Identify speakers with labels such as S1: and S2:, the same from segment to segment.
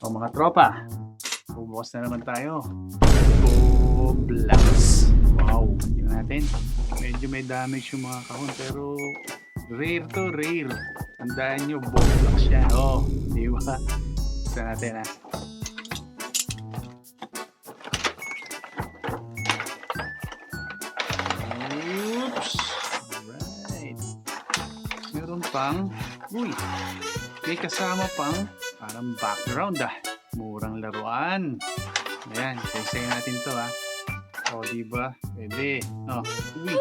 S1: O mga tropa, bubukas na naman tayo. Roblox. Wow, tingnan natin. Medyo may damage yung mga kahon pero rare to, rare. Tandaan nyo, Roblox yan. Oh, di ba? Gusto natin ha. Oops. Alright. Meron pang, uy, may kasama pang parang background murang laruan. Ayan, isa natin to ha. O, diba? Pwede. O, uy.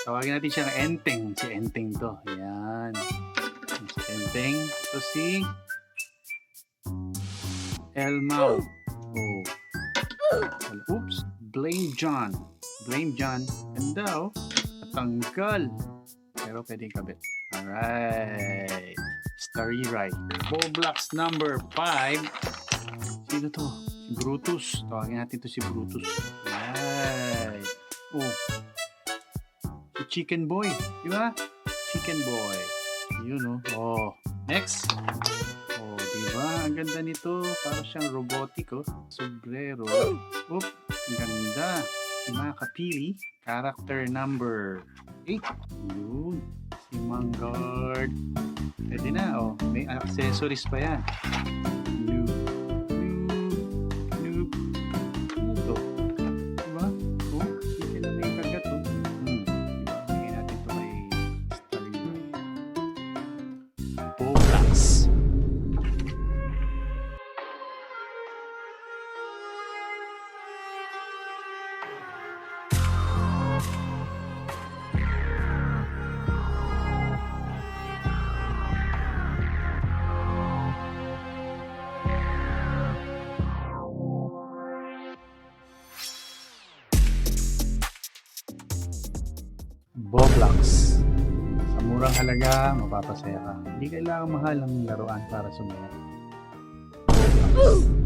S1: Tawagin natin siya na Enteng. Si Enteng to. Ayan. Si Enteng. Ito si Elmao. Oh. Oops. Blame John. Blame John. Ganda oh. Natanggal. Pero pwedeng kabit. Alright. Starry Ride. Roblox number 5. Sino to? Si Brutus. Tawagin natin to si Brutus. Right. Oh. Si Chicken Boy. Di ba? Chicken Boy. Yun oh. Oh. Next. Oh, di ba? Ang ganda nito. Parang siyang robotic oh. Sombrero. Oop. Ang ganda. Si Makapili. Character number 8. Yun. Si Mangard. Pwede na, oh. May accessories pa yan. Noob. Noob. Noob. Ano to? Diba? Oh, hindi na may kagat, oh. Diba? Bigyan natin ito kay Starry. Roblox. Roblox. Sa murang halaga, mapapasaya ka. Hindi kailangan mahal ang laruan para sumaya. Roblox.